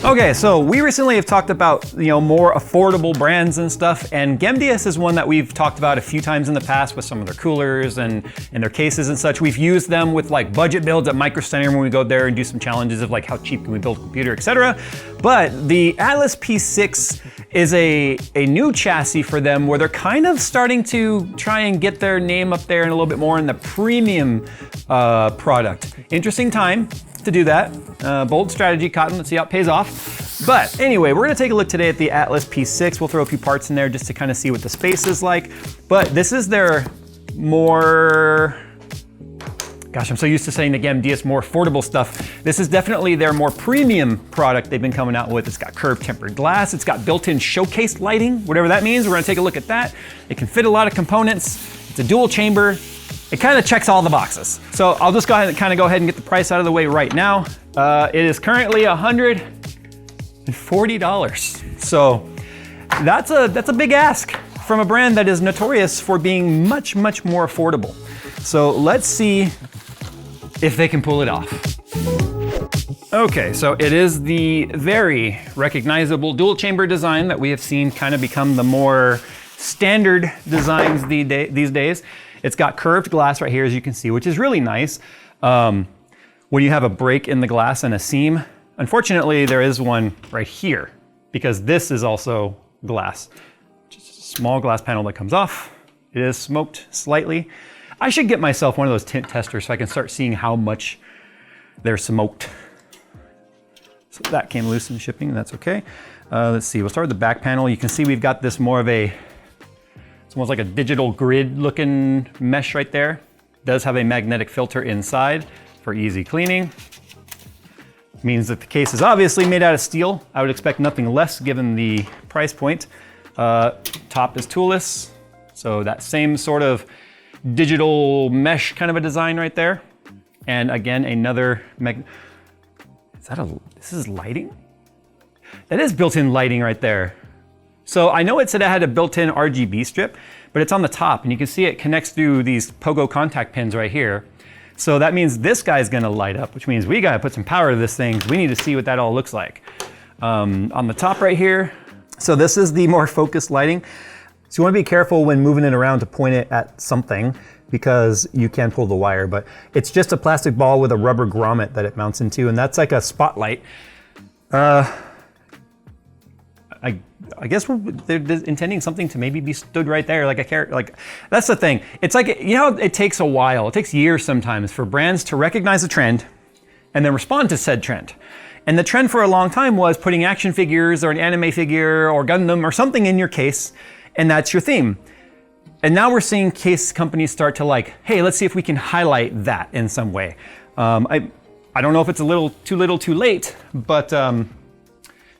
Okay, so we recently have talked about, more affordable brands and stuff, and Gamdias is one that we've talked about a few times in the past with some of their coolers and their cases and such. We've used them with like budget builds at Micro Center when we go there and do some challenges of like how cheap can we build a computer, etc. But the Atlas P6 is a new chassis for them where they're kind of starting to try and get their name up there and a little bit more in the premium product. Interesting time to do that. Bold strategy, Cotton. Let's see how it pays off. But anyway, we're gonna take a look today at the Atlas P6. We'll throw a few parts in there just to kind of see what the space is like. But this is their more, gosh, I'm so used to saying the Gamdias more affordable stuff. This is definitely their more premium product they've been coming out with. It's got curved tempered glass. It's got built-in showcase lighting, whatever that means. We're gonna take a look at that. It can fit a lot of components. It's a dual chamber. It kind of checks all the boxes. So I'll just go ahead and get the price out of the way right now. It is currently $140. So that's a big ask from a brand that is notorious for being much, much more affordable. So let's see if they can pull it off. Okay, so it is the very recognizable dual chamber design that we have seen kind of become the more standard designs these days. It's got curved glass right here, as you can see, which is really nice. When you have a break in the glass and a seam, unfortunately, there is one right here because this is also glass. Just a small glass panel that comes off. It is smoked slightly. I should get myself one of those tint testers so I can start seeing how much they're smoked. So that came loose in shipping, and that's okay. Let's see, we'll start with the back panel. You can see we've got this more of it's almost like a digital grid looking mesh right there. It does have a magnetic filter inside for easy cleaning. Means that the case is obviously made out of steel. I would expect nothing less given the price point. Top is toolless, so that same sort of digital mesh kind of a design right there. And again, another this is lighting? That is built-in lighting right there. So I know it said it had a built-in RGB strip, but it's on the top and you can see it connects through these pogo contact pins right here. So that means this guy's gonna light up, which means we gotta put some power to this thing. We need to see what that all looks like. On the top right here, so this is the more focused lighting. So you wanna be careful when moving it around to point it at something because you can pull the wire, but it's just a plastic ball with a rubber grommet that it mounts into, and that's like a spotlight. I guess they're intending something to maybe be stood right there like a carrot. Like, that's the thing. It's like, it takes a while. It takes years sometimes for brands to recognize a trend and then respond to said trend. And the trend for a long time was putting action figures or an anime figure or Gundam or something in your case, and that's your theme. And now we're seeing case companies start to like, hey, let's see if we can highlight that in some way. I don't know if it's a little too late, but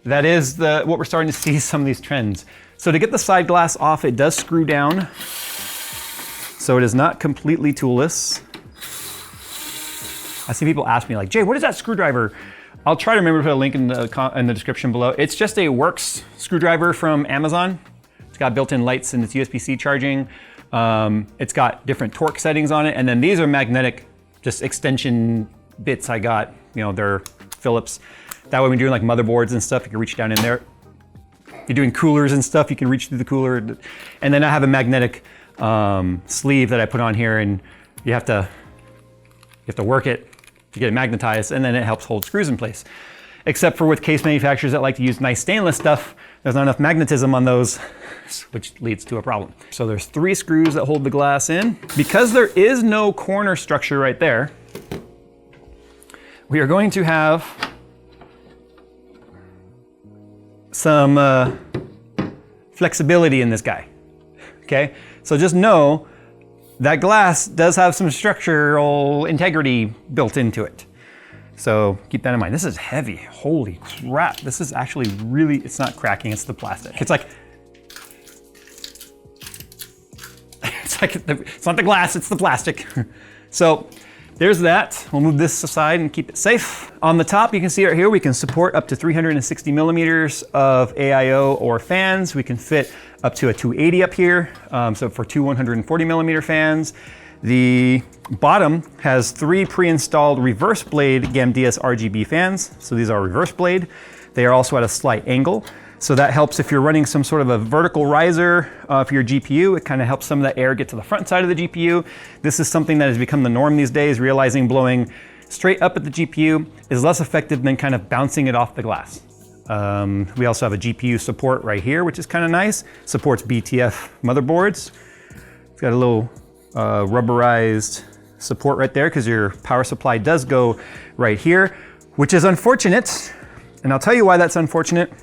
that is what we're starting to see some of these trends. So to get the side glass off, it does screw down. So it is not completely toolless. I see people ask me like, Jay, what is that screwdriver? I'll try to remember to put a link in the description below. It's just a Works screwdriver from Amazon. It's got built-in lights and it's USB-C charging. It's got different torque settings on it. And then these are magnetic, just extension bits I got. They're Phillips. That way when you're doing like motherboards and stuff, you can reach down in there. You're doing coolers and stuff, you can reach through the cooler. And then I have a magnetic sleeve that I put on here, and you have to work it to get it magnetized, and then it helps hold screws in place. Except for with case manufacturers that like to use nice stainless stuff, there's not enough magnetism on those, which leads to a problem. So there's 3 screws that hold the glass in. Because there is no corner structure right there, we are going to have some flexibility in this guy, okay? So just know that glass does have some structural integrity built into it. So keep that in mind. This is heavy, holy crap. This is actually really, it's not cracking, it's the plastic. It's not the glass, it's the plastic. So there's that. We'll move this aside and keep it safe. On the top, you can see right here, we can support up to 360 millimeters of AIO or fans. We can fit up to a 280 up here. So for 2 140 millimeter fans. The bottom has 3 pre-installed reverse blade Gamdias RGB fans. So these are reverse blade. They are also at a slight angle. So that helps if you're running some sort of a vertical riser for your GPU. It kind of helps some of that air get to the front side of the GPU. This is something that has become the norm these days, realizing blowing straight up at the GPU is less effective than kind of bouncing it off the glass. We also have a GPU support right here, which is kind of nice. Supports BTF motherboards. It's got a little rubberized support right there because your power supply does go right here, which is unfortunate. And I'll tell you why that's unfortunate.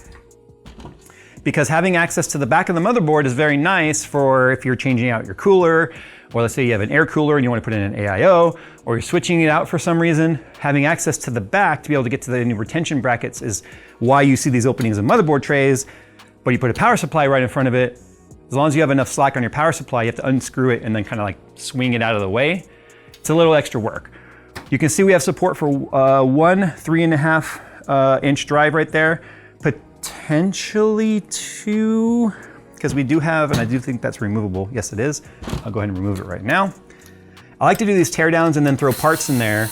Because having access to the back of the motherboard is very nice for if you're changing out your cooler, or let's say you have an air cooler and you want to put in an AIO, or you're switching it out for some reason. Having access to the back to be able to get to the new retention brackets is why you see these openings in motherboard trays, but you put a power supply right in front of it. As long as you have enough slack on your power supply, you have to unscrew it and then kind of like swing it out of the way. It's a little extra work. You can see we have support for one 3.5 inch drive right there, potentially 2, because we do have, and I do think that's removable. Yes, it is. I'll go ahead and remove it right now. I like to do these teardowns and then throw parts in there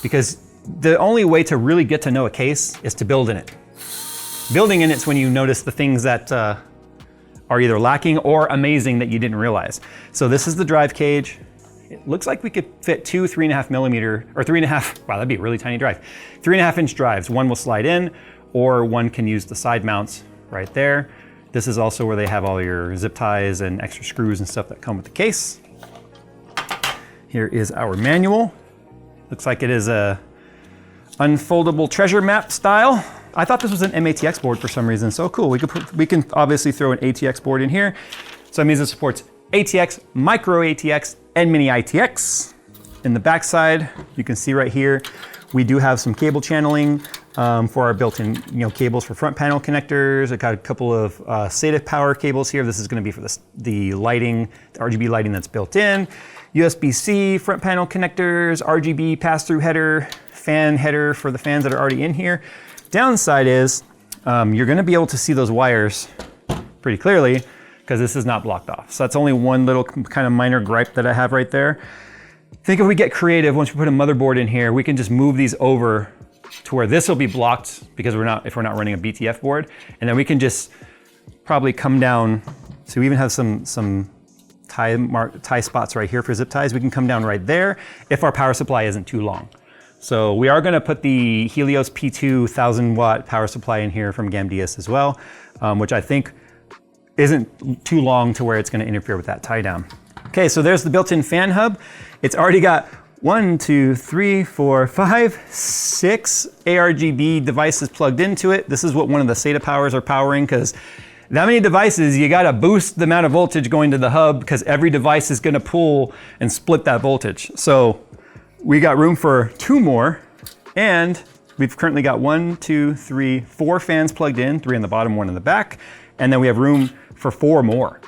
because the only way to really get to know a case is to build in it. Building in it's when you notice the things that are either lacking or amazing that you didn't realize. So this is the drive cage. It looks like we could fit 2 3.5 millimeter, or 3.5, wow, that'd be a really tiny drive. 3.5 inch drives. One will slide in, or one can use the side mounts right there. This is also where they have all your zip ties and extra screws and stuff that come with the case. Here is our manual. Looks like it is a unfoldable treasure map style. I thought this was an MATX board for some reason, so cool. We can obviously throw an ATX board in here. So that means it supports ATX, micro ATX, and mini ITX. In the backside, you can see right here, we do have some cable channeling for our built-in cables for front panel connectors. I got a couple of SATA power cables here. This is going to be for the lighting, the RGB lighting that's built in. USB-C front panel connectors, RGB pass-through header, fan header for the fans that are already in here. Downside is you're going to be able to see those wires pretty clearly because this is not blocked off. So that's only one little kind of minor gripe that I have right there. I think if we get creative, once we put a motherboard in here, we can just move these over to where this will be blocked because if we're not running a BTF board, and then we can just probably come down. So we even have some tie spots right here for zip ties. We can come down right there if our power supply isn't too long. So we are going to put the Helios P2 1000 watt power supply in here from Gamdias as well, which I think isn't too long to where it's going to interfere with that tie down. Okay, so there's the built-in fan hub. It's already got 1, 2, 3, 4, 5, 6 ARGB devices plugged into it. This is what one of the SATA powers are powering, because that many devices, you gotta boost the amount of voltage going to the hub because every device is gonna pull and split that voltage. So we got room for 2 more, and we've currently got 1, 2, 3, 4 fans plugged in, 3 on the bottom, 1 in the back, and then we have room for 4 more.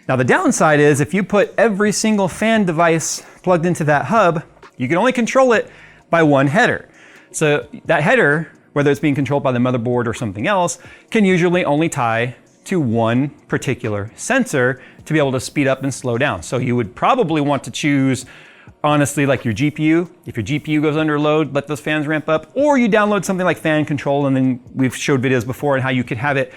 Now the downside is if you put every single fan device plugged into that hub, you can only control it by 1 header. So that header, whether it's being controlled by the motherboard or something else, can usually only tie to 1 particular sensor to be able to speed up and slow down. So you would probably want to choose, honestly, like your GPU. If your GPU goes under load, let those fans ramp up, or you download something like fan control, and then we've showed videos before on how you could have it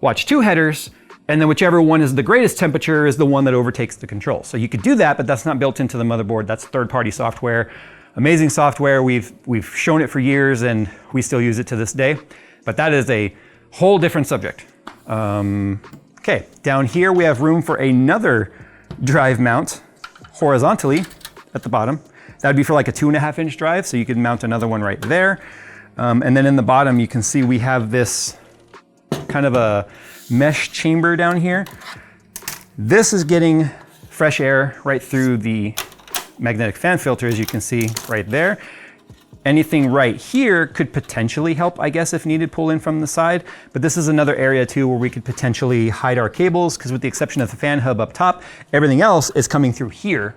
watch 2 headers, and then whichever one is the greatest temperature is the one that overtakes the control. So you could do that, but that's not built into the motherboard. That's third-party software. Amazing software. We've shown it for years and we still use it to this day, but that is a whole different subject. Okay, down here we have room for another drive mount horizontally at the bottom. That would be for like a 2.5 inch drive, so you could mount another one right there. And then in the bottom you can see we have this kind of a mesh chamber down here. This is getting fresh air right through the magnetic fan filter, as you can see right there. Anything right here could potentially help, I guess, if needed, pull in from the side. But this is another area too where we could potentially hide our cables, because with the exception of the fan hub up top, everything else is coming through here,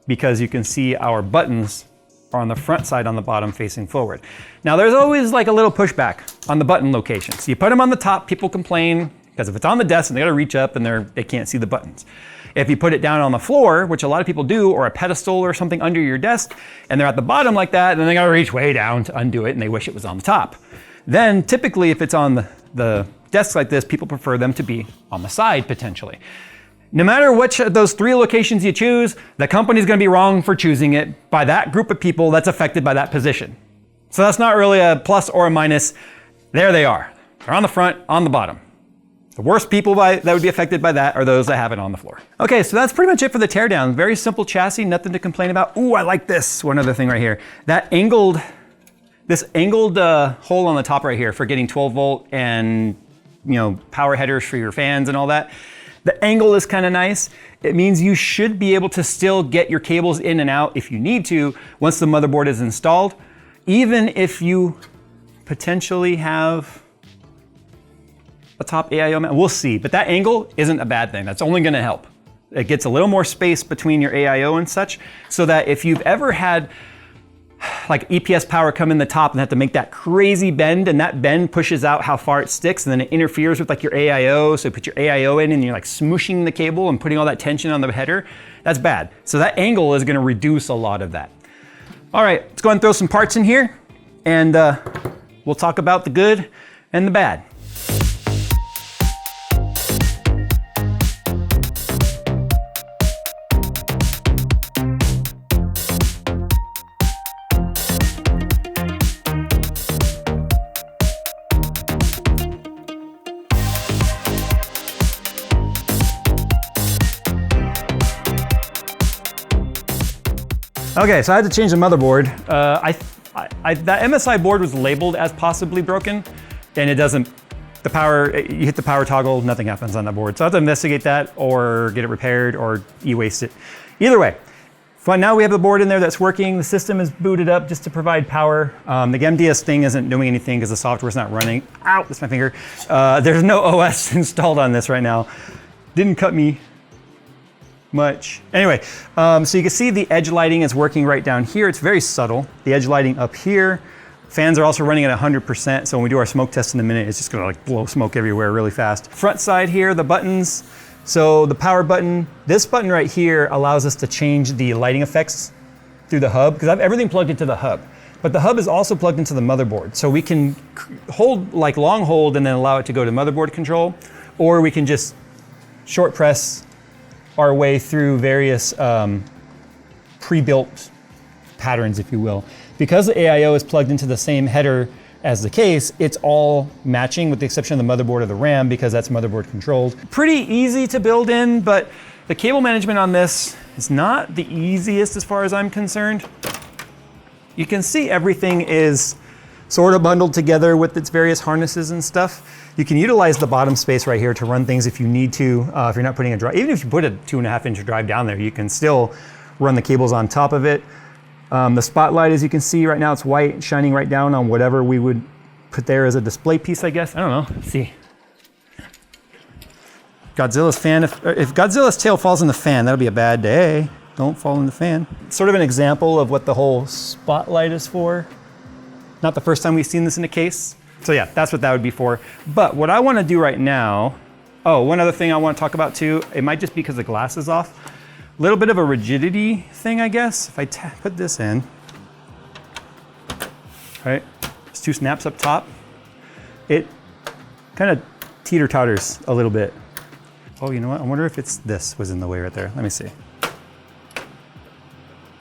because you can see our buttons are on the front side on the bottom facing forward. Now there's always like a little pushback on the button location. So you put them on the top, people complain, because if it's on the desk and they gotta reach up and they can't see the buttons. If you put it down on the floor, which a lot of people do, or a pedestal or something under your desk, and they're at the bottom like that, then they gotta reach way down to undo it, and they wish it was on the top. Then typically if it's on the desks like this, people prefer them to be on the side potentially. No matter which of those 3 locations you choose, the company's gonna be wrong for choosing it by that group of people that's affected by that position. So that's not really a plus or a minus. There they are. They're on the front, on the bottom. The worst people that would be affected by that are those that have it on the floor. Okay, so that's pretty much it for the teardown. Very simple chassis, nothing to complain about. Ooh, I like this. One other thing right here. This angled hole on the top right here for getting 12 volt and power headers for your fans and all that. The angle is kind of nice. It means you should be able to still get your cables in and out if you need to once the motherboard is installed, even if you potentially have a top AIO mount. We'll see, but that angle isn't a bad thing. That's only gonna help. It gets a little more space between your AIO and such, so that if you've ever had like EPS power come in the top and have to make that crazy bend, and that bend pushes out how far it sticks, and then it interferes with like your AIO, so you put your AIO in and you're like smooshing the cable and putting all that tension on the header, that's bad. So that angle is gonna reduce a lot of that. All right, let's go ahead and throw some parts in here, and we'll talk about the good and the bad. Okay, so I had to change the motherboard. That MSI board was labeled as possibly broken, and it doesn't, you hit the power toggle, nothing happens on that board. So I have to investigate that or get it repaired or e-waste it. Either way, fine, now we have the board in there that's working. The system is booted up just to provide power. The Gamdias thing isn't doing anything because the software's not running. Ow, that's my finger. There's no OS installed on this right now. Didn't cut me much. Anyway, so you can see the edge lighting is working right down here. It's very subtle. The edge lighting up here. Fans are also running at 100%, so when we do our smoke test in a minute, it's just gonna like blow smoke everywhere really fast. Front side here, the buttons. So the power button, this button right here allows us to change the lighting effects through the hub, because I have everything plugged into the hub. But the hub is also plugged into the motherboard. So we can hold, like long hold, and then allow it to go to motherboard control, or we can just short press our way through various pre-built patterns, if you will. Because the AIO is plugged into the same header as the case, it's all matching with the exception of the motherboard or the RAM, because that's motherboard controlled. Pretty easy to build in, but the cable management on this is not the easiest as far as I'm concerned. You can see everything is sort of bundled together with its various harnesses and stuff. You can utilize the bottom space right here to run things if you need to, if you're not putting a drive. Even if you put a 2.5 inch drive down there, you can still run the cables on top of it. The spotlight, as you can see right now, it's white, shining right down on whatever we would put there as a display piece, I guess. I don't know, let's see. Godzilla's fan, if Godzilla's tail falls in the fan, that'll be a bad day. Don't fall in the fan. Sort of an example of what the whole spotlight is for. Not the first time we've seen this in a case. So yeah, that's what that would be for. But what I want to do right now, one other thing I want to talk about too, it might just be because the glass is off. A little bit of a rigidity thing, I guess. If I put this in, right, there's 2 snaps up top. It kind of teeter-totters a little bit. Oh, you know what? I wonder if this was in the way right there. Let me see.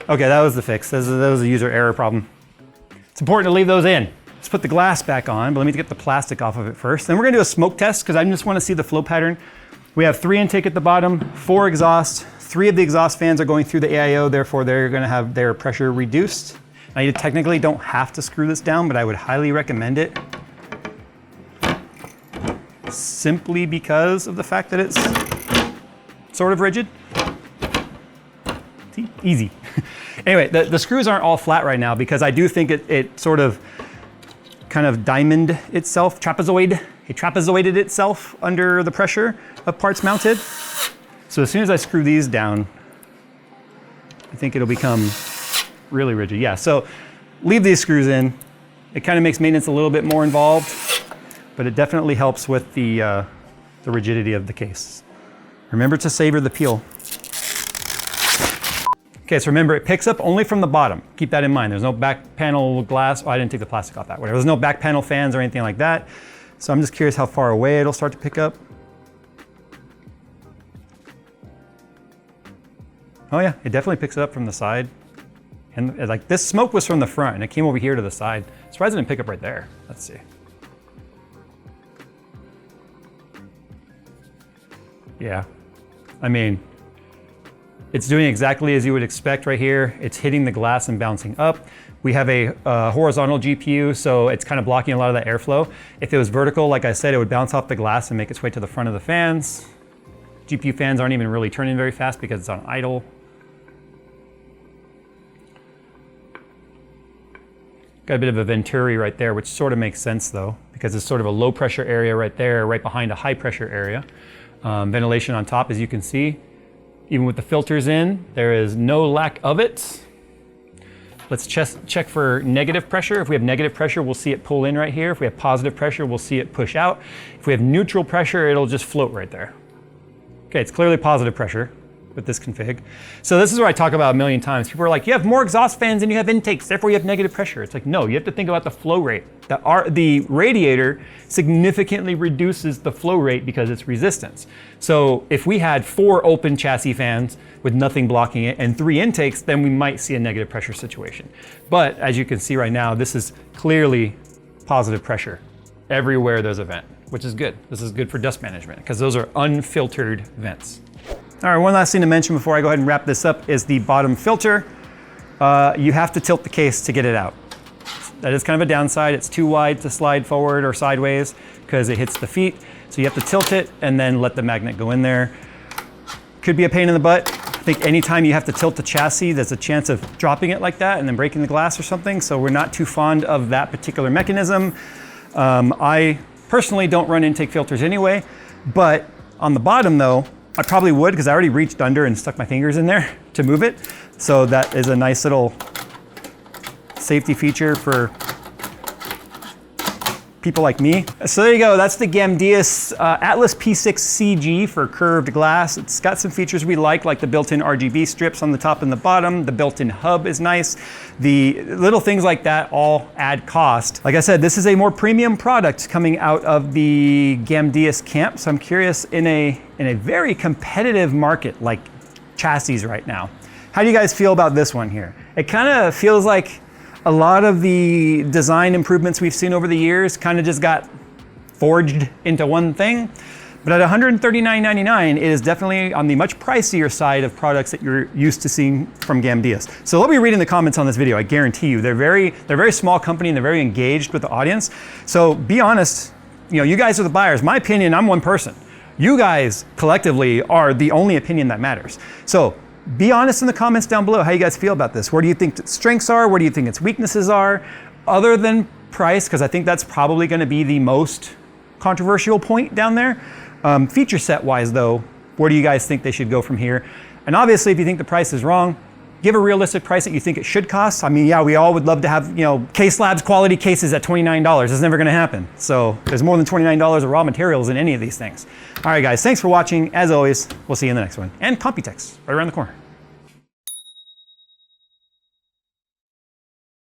Okay, that was the fix. That was a user error problem. It's important to leave those in. Let's put the glass back on, but let me get the plastic off of it first. Then we're gonna do a smoke test, because I just wanna see the flow pattern. We have 3 intake at the bottom, 4 exhaust. 3 of the exhaust fans are going through the AIO, therefore they're gonna have their pressure reduced. Now you technically don't have to screw this down, but I would highly recommend it. Simply because of the fact that it's sort of rigid. See, easy. Anyway, the screws aren't all flat right now because I do think it sort of kind of diamond itself, it trapezoided itself under the pressure of parts mounted. So as soon as I screw these down, I think it'll become really rigid. Yeah, so leave these screws in. It kind of makes maintenance a little bit more involved, but it definitely helps with the rigidity of the case. Remember to savor the peel. Okay, so remember, it picks up only from the bottom. Keep that in mind. There's no back panel glass. Oh, I didn't take the plastic off that. Whatever. There's no back panel fans or anything like that. So I'm just curious how far away it'll start to pick up. Oh yeah, it definitely picks it up from the side. And like this smoke was from the front and it came over here to the side. Surprised it didn't pick up right there. Let's see. Yeah, I mean, it's doing exactly as you would expect right here. It's hitting the glass and bouncing up. We have a horizontal GPU, so it's kind of blocking a lot of that airflow. If it was vertical, like I said, it would bounce off the glass and make its way to the front of the fans. GPU fans aren't even really turning very fast because it's on idle. Got a bit of a venturi right there, which sort of makes sense though, because it's sort of a low pressure area right there, right behind a high pressure area. Ventilation on top, as you can see. Even with the filters in, there is no lack of it. Let's check for negative pressure. If we have negative pressure, we'll see it pull in right here. If we have positive pressure, we'll see it push out. If we have neutral pressure, it'll just float right there. Okay, it's clearly positive pressure with this config. So this is what I talk about a million times. People are like, you have more exhaust fans than you have intakes, therefore you have negative pressure. It's like, no, you have to think about the flow rate. The radiator significantly reduces the flow rate because it's resistance. So if we had 4 open chassis fans with nothing blocking it and 3 intakes, then we might see a negative pressure situation. But as you can see right now, this is clearly positive pressure everywhere there's a vent, which is good. This is good for dust management because those are unfiltered vents. All right, one last thing to mention before I go ahead and wrap this up is the bottom filter. You have to tilt the case to get it out. That is kind of a downside. It's too wide to slide forward or sideways because it hits the feet. So you have to tilt it and then let the magnet go in there. Could be a pain in the butt. I think anytime you have to tilt the chassis, there's a chance of dropping it like that and then breaking the glass or something. So we're not too fond of that particular mechanism. I personally don't run intake filters anyway, but on the bottom though, I probably would because I already reached under and stuck my fingers in there to move it. So that is a nice little safety feature for people like me. So there you go, that's the Gamdias Atlas P6 CG for curved glass. It's got some features we like the built-in RGB strips on the top and the bottom. The built-in hub is nice. The little things like that all add cost. Like I said, this is a more premium product coming out of the Gamdias camp. So I'm curious, in a very competitive market like chassis right now, how do you guys feel about this one here? It kind of feels like a lot of the design improvements we've seen over the years kind of just got forged into one thing. But at $139.99, it is definitely on the much pricier side of products that you're used to seeing from Gamdias. So they'll be reading the comments on this video, I guarantee you. They're a very small company and they're very engaged with the audience. So be honest, you guys are the buyers. My opinion, I'm one person. You guys collectively are the only opinion that matters. So be honest in the comments down below how you guys feel about this. Where do you think its strengths are? Where do you think its weaknesses are? Other than price, because I think that's probably going to be the most controversial point down there. Feature set wise though, where do you guys think they should go from here? And obviously if you think the price is wrong, give a realistic price that you think it should cost. I mean, yeah, we all would love to have, Case Labs quality cases at $29. It's never going to happen. So there's more than $29 of raw materials in any of these things. All right, guys, thanks for watching. As always, we'll see you in the next one. And Computex, right around the corner.